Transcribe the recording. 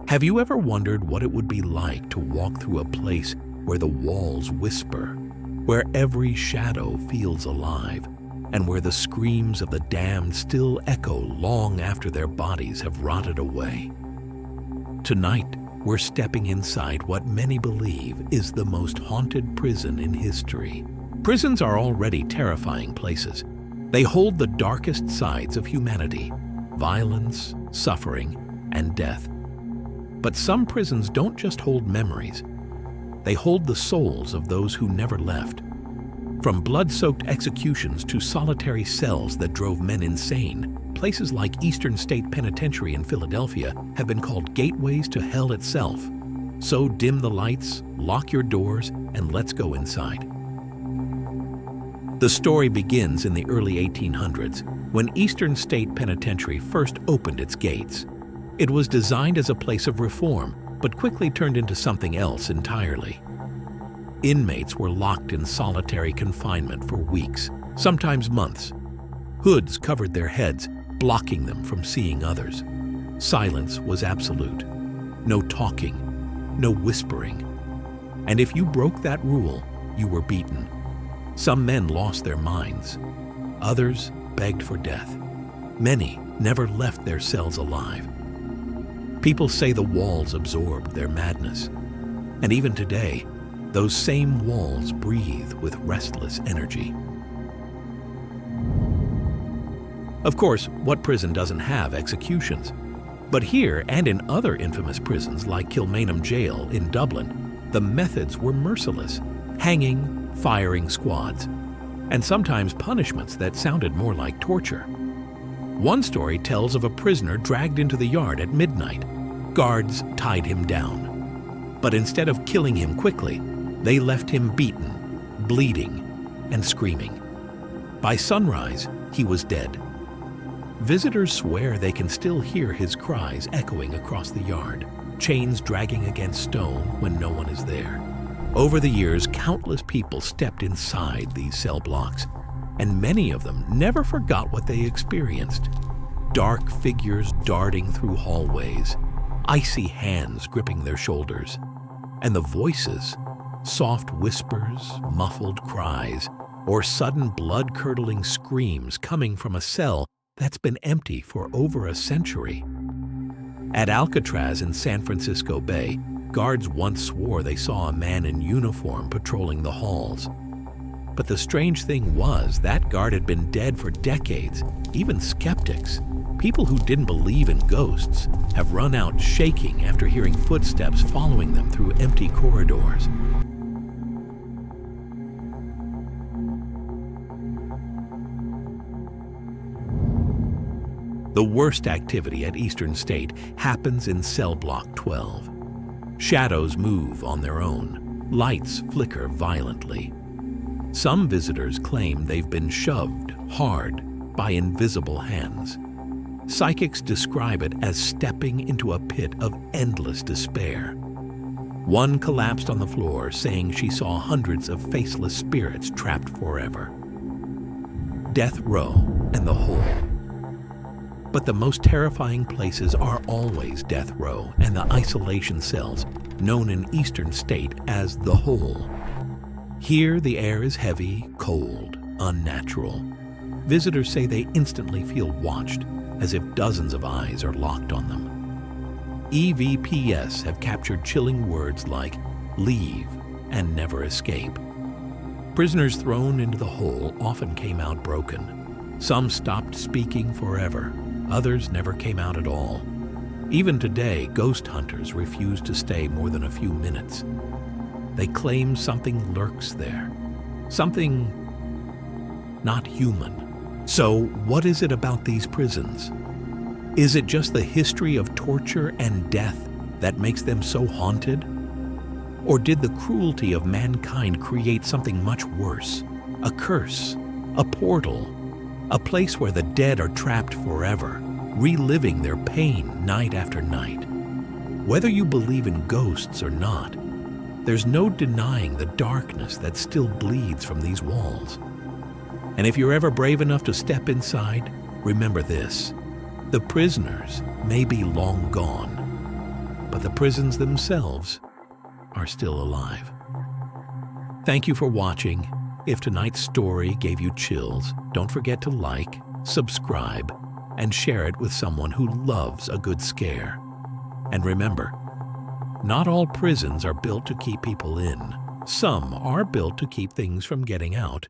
Have you ever wondered what it would be like to walk through a place where the walls whisper, where every shadow feels alive, and where the screams of the damned still echo long after their bodies have rotted away? Tonight, we're stepping inside what many believe is the most haunted prison in history. Prisons are already terrifying places. They hold the darkest sides of humanity: violence, suffering, and death. But some prisons don't just hold memories. They hold the souls of those who never left. From blood-soaked executions to solitary cells that drove men insane, places like Eastern State Penitentiary in Philadelphia have been called gateways to hell itself. So dim the lights, lock your doors, and let's go inside. The story begins in the early 1800s, when Eastern State Penitentiary first opened its gates. It was designed as a place of reform, but quickly turned into something else entirely. Inmates were locked in solitary confinement for weeks, sometimes months. Hoods covered their heads, blocking them from seeing others. Silence was absolute. No talking, no whispering. And if you broke that rule, you were beaten. Some men lost their minds. Others begged for death. Many never left their cells alive. People say the walls absorbed their madness. And even today, those same walls breathe with restless energy. Of course, what prison doesn't have executions? But here and in other infamous prisons like Kilmainham Jail in Dublin, the methods were merciless: hanging, firing squads, and sometimes punishments that sounded more like torture. One story tells of a prisoner dragged into the yard at midnight. Guards tied him down. But instead of killing him quickly, they left him beaten, bleeding, and screaming. By sunrise, he was dead. Visitors swear they can still hear his cries echoing across the yard, chains dragging against stone when no one is there. Over the years, countless people stepped inside these cell blocks, and many of them never forgot what they experienced. Dark figures darting through hallways, icy hands gripping their shoulders, and the voices, soft whispers, muffled cries, or sudden blood-curdling screams coming from a cell that's been empty for over a century. At Alcatraz in San Francisco Bay, guards once swore they saw a man in uniform patrolling the halls. But the strange thing was that guard had been dead for decades. Even skeptics, people who didn't believe in ghosts, have run out shaking after hearing footsteps following them through empty corridors. The worst activity at Eastern State happens in cell block 12. Shadows move on their own. Lights flicker violently. Some visitors claim they've been shoved hard by invisible hands. Psychics describe it as stepping into a pit of endless despair. One collapsed on the floor, saying she saw hundreds of faceless spirits trapped forever. Death row and the hole. But the most terrifying places are always death row and the isolation cells, known in Eastern State as the hole. Here, the air is heavy, cold, unnatural. Visitors say they instantly feel watched, as if dozens of eyes are locked on them. EVPs have captured chilling words like leave and never escape. Prisoners thrown into the hole often came out broken. Some stopped speaking forever. Others never came out at all. Even today, ghost hunters refuse to stay more than a few minutes. They claim something lurks there, something not human. So, what is it about these prisons? Is it just the history of torture and death that makes them so haunted? Or did the cruelty of mankind create something much worse? A curse, a portal, a place where the dead are trapped forever, reliving their pain night after night. Whether you believe in ghosts or not, there's no denying the darkness that still bleeds from these walls. And if you're ever brave enough to step inside, remember this: the prisoners may be long gone, but the prisons themselves are still alive. Thank you for watching. If tonight's story gave you chills, don't forget to like, subscribe, and share it with someone who loves a good scare. And remember, not all prisons are built to keep people in. Some are built to keep things from getting out.